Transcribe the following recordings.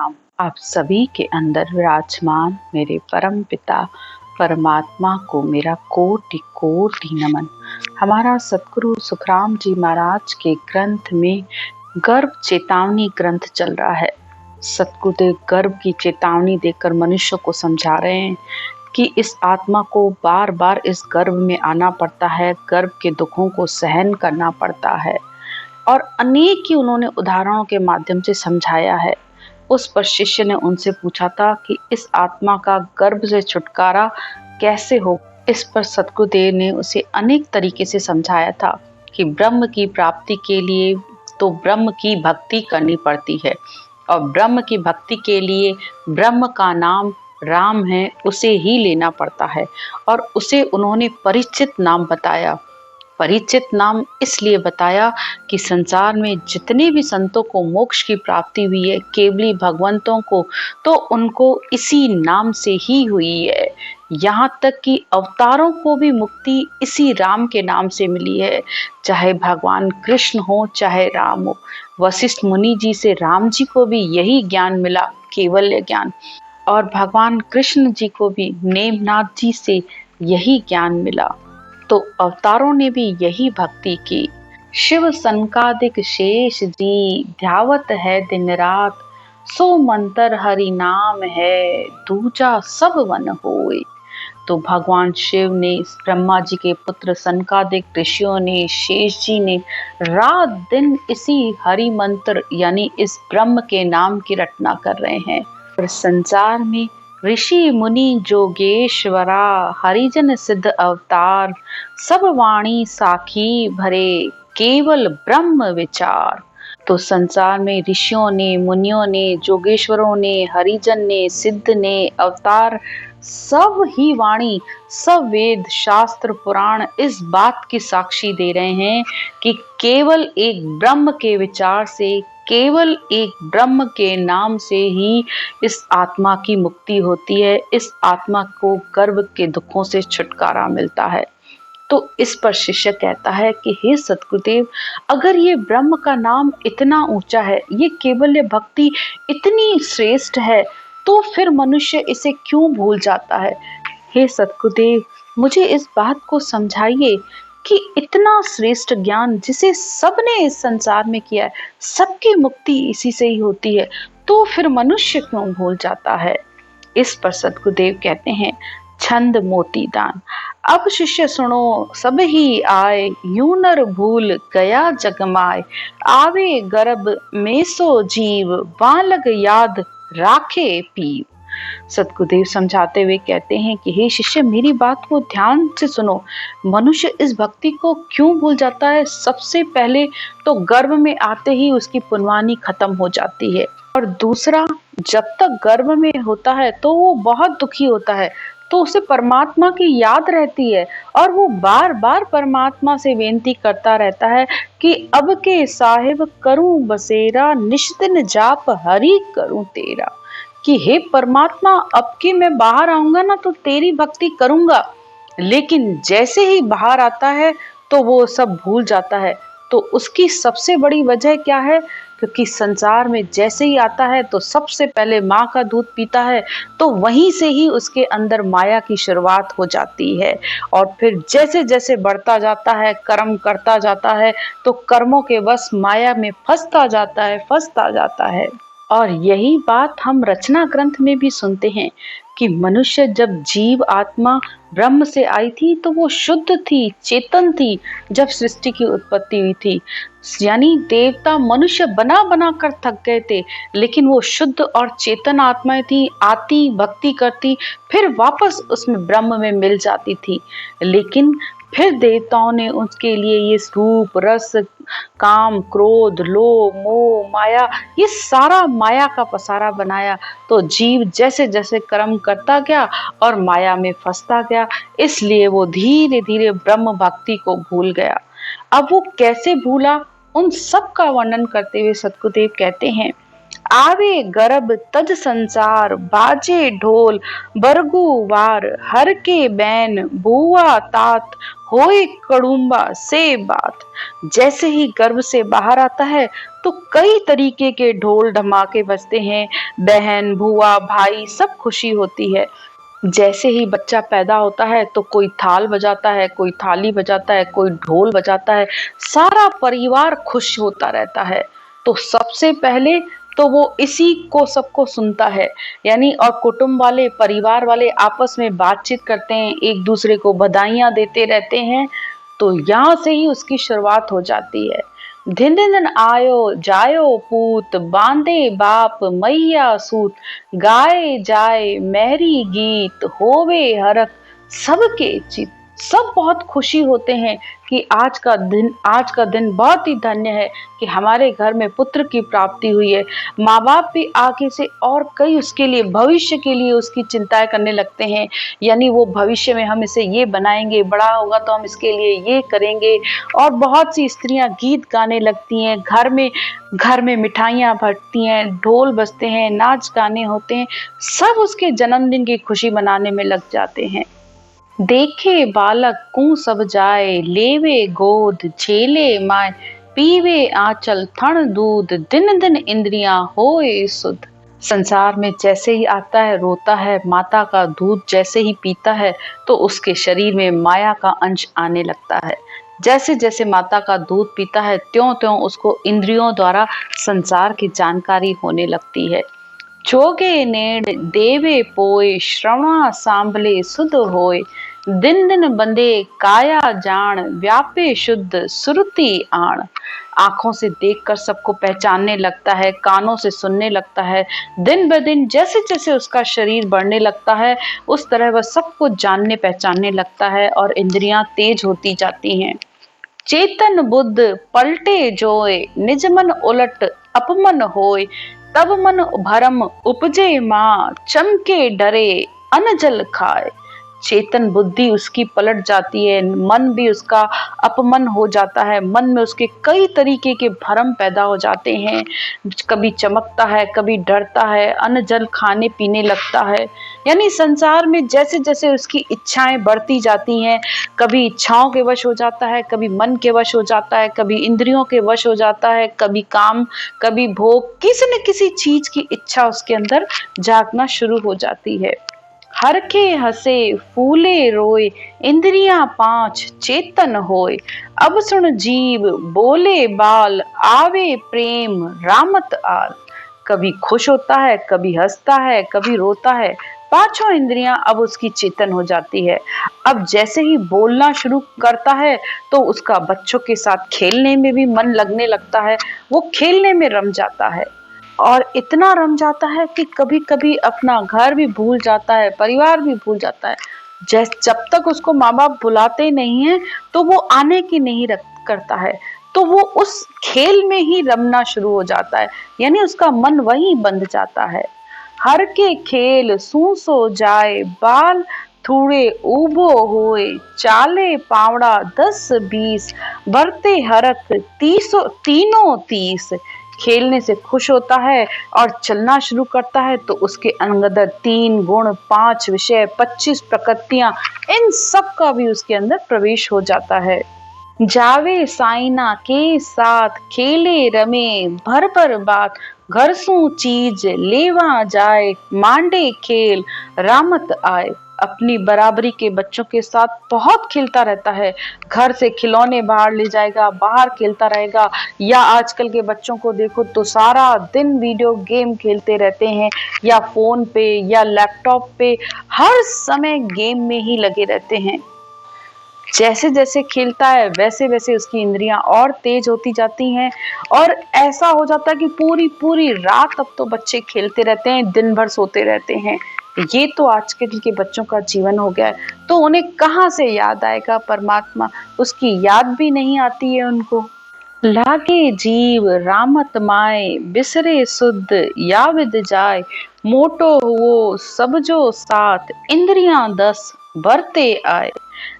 राम। आप सभी के अंदर विराजमान मेरे परम पिता परमात्मा को मेरा कोटि कोटि नमन। हमारा सतगुरु सुखराम जी महाराज के ग्रंथ में गर्भ चेतावनी ग्रंथ चल रहा है। सतगुरुदेव गर्भ की चेतावनी देकर मनुष्य को समझा रहे हैं कि इस आत्मा को बार बार इस गर्भ में आना पड़ता है, गर्भ के दुखों को सहन करना पड़ता है और अनेक ही उन्होंने उदाहरणों के माध्यम से समझाया है। उस पर शिष्य ने उनसे पूछा था कि इस आत्मा का गर्भ से छुटकारा कैसे हो। इस पर सतगुरुदेव ने उसे अनेक तरीके से समझाया था कि ब्रह्म की प्राप्ति के लिए तो ब्रह्म की भक्ति करनी पड़ती है और ब्रह्म की भक्ति के लिए ब्रह्म का नाम राम है, उसे ही लेना पड़ता है। और उसे उन्होंने परिचित नाम बताया। परिचित नाम इसलिए बताया कि संसार में जितने भी संतों को मोक्ष की प्राप्ति हुई है, केवली भगवंतों को, तो उनको इसी नाम से ही हुई है। यहाँ तक कि अवतारों को भी मुक्ति इसी राम के नाम से मिली है। चाहे भगवान कृष्ण हो चाहे राम हो, वशिष्ठ मुनि जी से राम जी को भी यही ज्ञान मिला, केवल्य ज्ञान, और भगवान कृष्ण जी को भी नेमनाथ जी से यही ज्ञान मिला। तो अवतारों ने भी यही भक्ति की। शिव संकादिक शेष जी ध्यावत है दिन रात, सो मंतर हरि नाम है दूजा सब वन होए। तो भगवान शिव ने, ब्रह्मा जी के पुत्र संकादिक ऋषियों ने, शेष जी ने रात दिन इसी हरि मंत्र यानी इस ब्रह्म के नाम की रटना कर रहे हैं। और संसार में ऋषि मुनि जोगेश्वरा हरिजन सिद्ध अवतार, सब वाणी साखी भरे केवल ब्रह्म विचार। तो संसार में ऋषियों ने, मुनियों ने, जोगेश्वरों ने, हरिजन ने, सिद्ध ने, अवतार, सब ही वाणी, सब वेद शास्त्र पुराण इस बात की साक्षी दे रहे हैं कि केवल एक ब्रह्म के विचार से, केवल एक ब्रह्म के नाम से ही इस आत्मा की मुक्ति होती है। इस आत्मा को गर्भ के दुखों से छुटकारा मिलता है। तो इस पर शिष्य कहता है कि हे सतगुरुदेव, अगर ये ब्रह्म का नाम इतना ऊंचा है, ये केवल्य भक्ति इतनी श्रेष्ठ है, तो फिर मनुष्य इसे क्यों भूल जाता है। हे सतगुरुदेव, मुझे इस बात को समझाइए कि इतना श्रेष्ठ ज्ञान जिसे सबने इस संसार में किया है, सबकी मुक्ति इसी से ही होती है, तो फिर मनुष्य क्यों भूल जाता है। इस पर सतगुरुदेव कहते हैं, छंद मोती दान। अब शिष्य सुनो सब ही आए, यूं नर भूल गया जगमाए, आवे गर्भ में सो जीव, बालक याद राखे पीव। सतगुरुदेव समझाते हुए कहते हैं कि हे शिष्य, मेरी बात को ध्यान से सुनो। मनुष्य इस भक्ति को क्यों भूल जाता है। सबसे पहले तो गर्भ में आते ही उसकी पुनवानी खत्म हो जाती है, और दूसरा, जब तक गर्भ में होता है तो वो बहुत दुखी होता है, तो उसे परमात्मा की याद रहती है और वो बार बार परमात्मा से विनती करता रहता है कि अब के साहिब करूं बसेरा, निश्दिन जाप हरि करूं तेरा। कि हे परमात्मा, अब की मैं बाहर आऊंगा ना तो तेरी भक्ति करूंगा, लेकिन जैसे ही बाहर आता है तो वो सब भूल जाता है। तो उसकी सबसे बड़ी वजह क्या है, क्योंकि संसार में जैसे ही आता है तो सबसे पहले माँ का दूध पीता है, तो वहीं से ही उसके अंदर माया की शुरुआत हो जाती है। और फिर जैसे जैसे बढ़ता जाता है, कर्म करता जाता है, तो कर्मों के वश माया में फंसता जाता है। और यही बात हम रचना ग्रंथ में भी सुनते हैं कि मनुष्य, जब जीव आत्मा ब्रह्म से आई थी तो वो शुद्ध थी, चेतन थी। जब सृष्टि की उत्पत्ति हुई थी, यानी देवता मनुष्य बना बना कर थक गए थे, लेकिन वो शुद्ध और चेतन आत्माएं थी, आती भक्ति करती, फिर वापस उसमें ब्रह्म में मिल जाती थी। लेकिन फिर देवताओं ने उसके लिए ये रूप, रस, काम, क्रोध, लोभ, मोह, माया, ये सारा माया का पसारा बनाया। तो जीव जैसे जैसे कर्म करता गया और माया में फंसता गया, इसलिए वो धीरे धीरे ब्रह्म भक्ति को भूल गया। अब वो कैसे भूला, उन सब का वर्णन करते हुए सतगुरुदेव कहते हैं, आवे गर्भ तज संसार, बाजे ढोल बरगुवार, हर के बैन बुआ तात, होए कड़ुम्बा से बात। जैसे ही गर्भ से बाहर आता है तो कई तरीके के ढोल ढमाके बजते हैं। बहन, बुआ, भाई सब खुशी होती है। जैसे ही बच्चा पैदा होता है तो कोई थाल बजाता है, कोई थाली बजाता है, कोई ढोल बजाता है, सारा परिवार खुश होता रहता है। तो सबसे पहले तो वो इसी को सबको सुनता है, यानी और कुटुंब वाले, परिवार वाले आपस में बातचीत करते हैं, एक दूसरे को बधाइयां देते रहते हैं। तो यहाँ से ही उसकी शुरुआत हो जाती है। धिन धिन धिन आयो जायो पूत, बांधे बाप मैया सूत, गाए जाए मेहरी गीत, होवे हरख सबके चित। सब बहुत खुशी होते हैं कि आज का दिन बहुत ही धन्य है कि हमारे घर में पुत्र की प्राप्ति हुई है। माँ बाप भी आगे से और कई उसके लिए, भविष्य के लिए उसकी चिंताएं करने लगते हैं, यानी वो भविष्य में हम इसे ये बनाएंगे, बड़ा होगा तो हम इसके लिए ये करेंगे। और बहुत सी स्त्रियां गीत गाने लगती हैं, घर में मिठाइयाँ बंटती हैं, ढोल बजते हैं, नाच गाने होते हैं, सब उसके जन्मदिन की खुशी मनाने में लग जाते हैं। देखे बालक कूं सब जाए, लेवे गोद झेले माय, पीवे आंचल थण दूध, दिन दिन इंद्रियां होए सुध। संसार में जैसे ही आता है, रोता है, माता का दूध जैसे ही पीता है तो उसके शरीर में माया का अंश आने लगता है। जैसे जैसे माता का दूध पीता है त्यों त्यों उसको इंद्रियों द्वारा संसार की जानकारी होने लगती है। जोगे नेड़ देवे पोए, श्रवणा सांभले सुध होए, दिन दिन बंदे काया जान, व्यापे शुद्ध सुरति आण। आंखों से देखकर सबको पहचानने लगता है, कानों से सुनने लगता है। दिन ब दिन जैसे जैसे उसका शरीर बढ़ने लगता है उस तरह वह सबको जानने पहचानने लगता है और इंद्रियां तेज होती जाती हैं। चेतन बुद्ध पलटे जोए, निज मन उलट अपमन होए, तब मन भरम उपजे माँ, चमके डरे अनजल खाए। चेतन बुद्धि उसकी पलट जाती है, मन भी उसका अपमन हो जाता है, मन में उसके कई तरीके के भ्रम पैदा हो जाते हैं। कभी चमकता है, कभी डरता है, अन्न जल खाने पीने लगता है। यानी संसार में जैसे जैसे उसकी इच्छाएं बढ़ती जाती हैं, कभी इच्छाओं के वश हो जाता है, कभी मन के वश हो जाता है, कभी इंद्रियों के वश हो जाता है, कभी काम, कभी भोग, किसी न किसी चीज की इच्छा उसके अंदर जागना शुरू हो जाती है। हरखे हसे फूले रोए, इंद्रियां पांच चेतन होए, अब सुन जीव बोले बाल, आवे प्रेम रामत आल। कभी खुश होता है, कभी हंसता है, कभी रोता है, पांचों इंद्रियां अब उसकी चेतन हो जाती है। अब जैसे ही बोलना शुरू करता है तो उसका बच्चों के साथ खेलने में भी मन लगने लगता है, वो खेलने में रम जाता है। और इतना रम जाता है कि कभी कभी अपना घर भी भूल जाता है, परिवार भी भूल जाता है। जब तक उसको माँ बाप बुलाते नहीं है तो वो आने की नहीं करता है, तो वो उस खेल में ही रमना शुरू हो जाता है, यानी उसका मन वहीं बंध जाता है। हर के खेल सूसो जाए, बाल थूड़े उबो होए, चाले पावड़ा 10-20, बरते हरक तीनों 30। खेलने से खुश होता है और चलना शुरू करता है तो उसके अंदर 3 गुण, 5 विषय, 25 प्रकृतियां, इन सब का भी उसके अंदर प्रवेश हो जाता है। जावे साइना के साथ, खेले रमे भर भर बात, घर सू चीज लेवा जाए, मांडे खेल रामत आए। अपनी बराबरी के बच्चों के साथ बहुत खेलता रहता है, घर से खिलौने बाहर ले जाएगा, बाहर खेलता रहेगा। या आजकल के बच्चों को देखो तो सारा दिन वीडियो गेम खेलते रहते हैं, या फोन पे या लैपटॉप पे, हर समय गेम में ही लगे रहते हैं। जैसे जैसे खेलता है वैसे वैसे उसकी इंद्रियां और तेज होती जाती हैं, और ऐसा हो जाता है कि पूरी पूरी रात अब तो बच्चे खेलते रहते हैं, दिन भर सोते रहते हैं। ये तो आजकल के बच्चों का जीवन हो गया है, तो उन्हें कहाँ से याद आएगा परमात्मा, उसकी याद भी नहीं आती है उनको। लागे जीव रामत माए, बिसरे शुद्ध या विद जाए, मोटो हुओ सब जो साथ, इंद्रियां 10 बरते आए।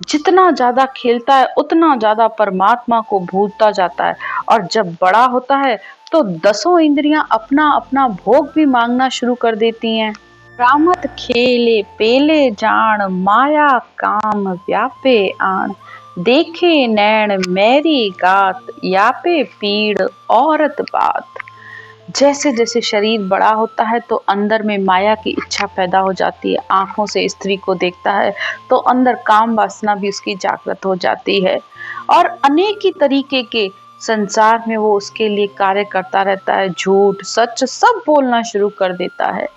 जितना ज्यादा खेलता है उतना ज्यादा परमात्मा को भूलता जाता है, और जब बड़ा होता है तो 10 इंद्रियां अपना अपना भोग भी मांगना शुरू कर देती हैं। रामत खेले पेले जान, माया काम व्यापे आन, देखे नैन मेरी गात, यापे पीड़ औरत बात। जैसे जैसे शरीर बड़ा होता है तो अंदर में माया की इच्छा पैदा हो जाती है। आंखों से स्त्री को देखता है तो अंदर काम वासना भी उसकी जागृत हो जाती है और अनेक ही तरीके के संसार में वो उसके लिए कार्य करता रहता है। झूठ सच सब बोलना शुरू कर देता है।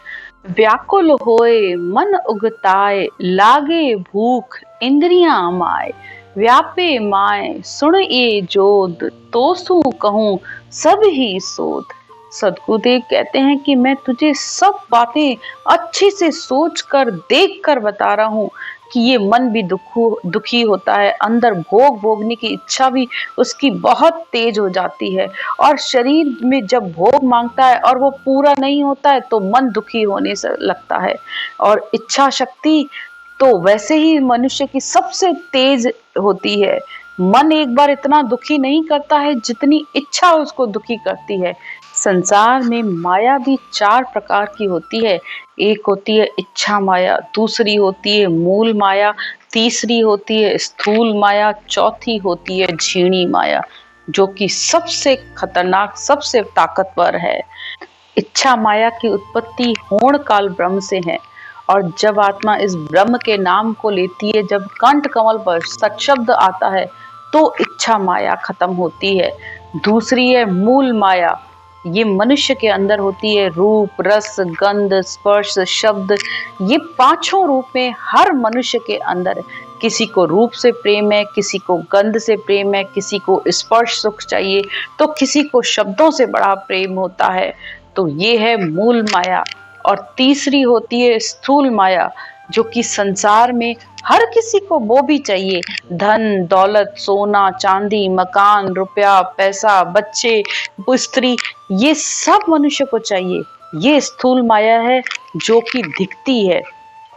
व्याकुल होए मन उगताए, लागे भूख इंद्रियां माए। व्यापे माए सुन ये जोद, तोसू कहूँ सब ही सोध। सदगुरुदेव कहते हैं कि मैं तुझे सब बातें अच्छे से सोच कर देख कर बता रहा हूँ कि ये मन भी दुखी होता है। अंदर भोग भोगने की इच्छा भी उसकी बहुत तेज हो जाती है और शरीर में जब भोग मांगता है और वो पूरा नहीं होता है तो मन दुखी होने से लगता है। और इच्छा शक्ति तो वैसे ही मनुष्य की सबसे तेज होती है। मन एक बार इतना दुखी नहीं करता है जितनी इच्छा उसको दुखी करती है। संसार में माया भी 4 प्रकार की होती है। एक होती है इच्छा माया, दूसरी होती है मूल माया, तीसरी होती है स्थूल माया, चौथी होती है झीणी माया, जो कि सबसे खतरनाक सबसे ताकतवर है। इच्छा माया की उत्पत्ति होण काल ब्रह्म से है और जब आत्मा इस ब्रह्म के नाम को लेती है, जब कंठ कमल पर सत्शब्द आता है तो इच्छा माया खत्म होती है। दूसरी है मूल माया, ये मनुष्य के अंदर होती है। रूप रस गंध स्पर्श शब्द, ये पांचों रूप में हर मनुष्य के अंदर है। किसी को रूप से प्रेम है, किसी को गंध से प्रेम है, किसी को स्पर्श सुख चाहिए तो किसी को शब्दों से बड़ा प्रेम होता है। तो ये है मूल माया। और तीसरी होती है स्थूल माया, जो कि संसार में हर किसी को वो भी चाहिए। धन दौलत सोना चांदी मकान रुपया पैसा बच्चे स्त्री, ये सब मनुष्य को चाहिए। ये स्थूल माया है जो कि दिखती है।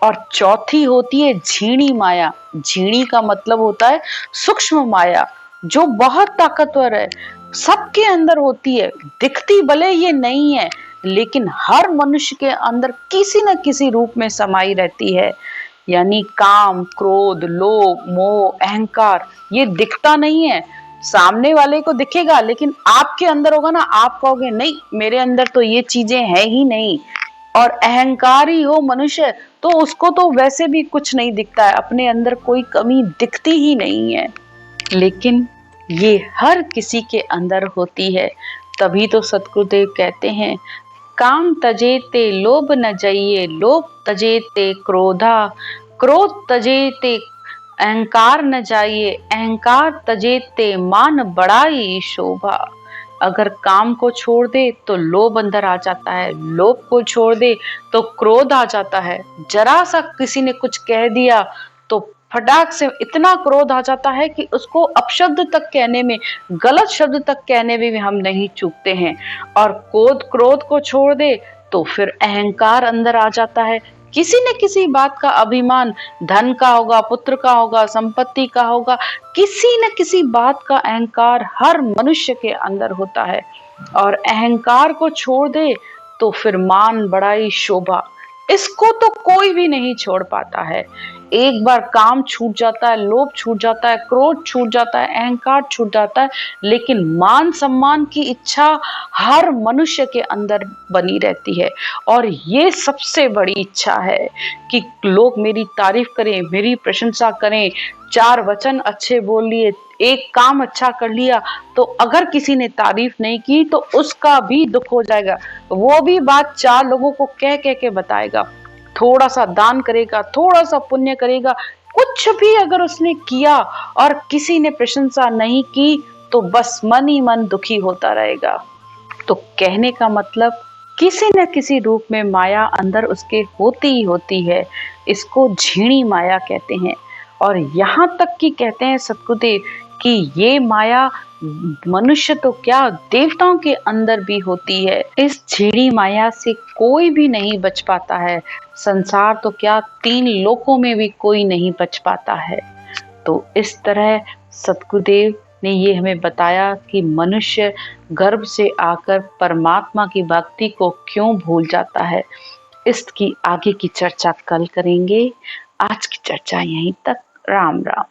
और चौथी होती है झीणी माया। झीणी का मतलब होता है सूक्ष्म माया, जो बहुत ताकतवर है, सबके अंदर होती है। दिखती भले ये नहीं है लेकिन हर मनुष्य के अंदर किसी न किसी रूप में समाई रहती है। यानी काम क्रोध लोभ मोह अहंकार, ये दिखता नहीं है। सामने वाले को दिखेगा लेकिन आपके अंदर होगा ना, आप कहोगे नहीं मेरे अंदर तो ये चीजें है ही नहीं। और अहंकारी हो मनुष्य तो उसको तो वैसे भी कुछ नहीं दिखता है, अपने अंदर कोई कमी दिखती ही नहीं है। लेकिन ये हर किसी के अंदर होती है। तभी तो सतगुरुदेव कहते हैं काम तजेते लोभ न जइये, लोभ तजेते क्रोधा, क्रोध तजेते अहंकार न जाइए, अहंकार तजेते मान बढ़ाई शोभा। अगर काम को छोड़ दे तो लोभ अंदर आ जाता है, लोभ को छोड़ दे तो क्रोध आ जाता है। जरा सा किसी ने कुछ कह दिया तो फटाक से इतना क्रोध आ जाता है कि उसको अपशब्द तक कहने में, गलत शब्द तक कहने में भी हम नहीं चूकते हैं। और क्रोध को छोड़ दे तो फिर अहंकार अंदर आ जाता है। किसी न किसी बात का अभिमान, धन का होगा पुत्र का होगा संपत्ति का होगा, किसी न किसी बात का अहंकार हर मनुष्य के अंदर होता है। और अहंकार को छोड़ दे तो फिर मान बड़ाई शोभा, इसको तो कोई भी नहीं छोड़ पाता है। एक बार काम छूट जाता है, लोभ छूट जाता है, क्रोध छूट जाता है, अहंकार छूट जाता है, लेकिन मान सम्मान की इच्छा हर मनुष्य के अंदर बनी रहती है। और ये सबसे बड़ी इच्छा है कि लोग मेरी तारीफ करें, मेरी प्रशंसा करें, 4 वचन अच्छे बोल लिए, एक काम अच्छा कर लिया, तो अगर किसी ने तारीफ नहीं की तो उसका भी दुख हो जाएगा। वो भी बात 4 लोगों को कह कह के बताएगा। थोड़ा सा दान करेगा, थोड़ा सा पुण्य करेगा, कुछ भी अगर उसने किया और किसी ने प्रशंसा नहीं की तो बस मन ही मन दुखी होता रहेगा। तो कहने का मतलब किसी न किसी रूप में माया अंदर उसके होती ही होती है। इसको झीणी माया कहते हैं। और यहाँ तक कि कहते हैं सतगुरुदेव कि ये माया मनुष्य तो क्या देवताओं के अंदर भी होती है। इस झीणी माया से कोई भी नहीं बच पाता है। संसार तो क्या 3 लोकों में भी कोई नहीं बच पाता है। तो इस तरह सतगुरुदेव ने ये हमें बताया कि मनुष्य गर्भ से आकर परमात्मा की भक्ति को क्यों भूल जाता है। इसकी आगे की चर्चा कल करेंगे। आज की चर्चा यहीं तक। राम राम।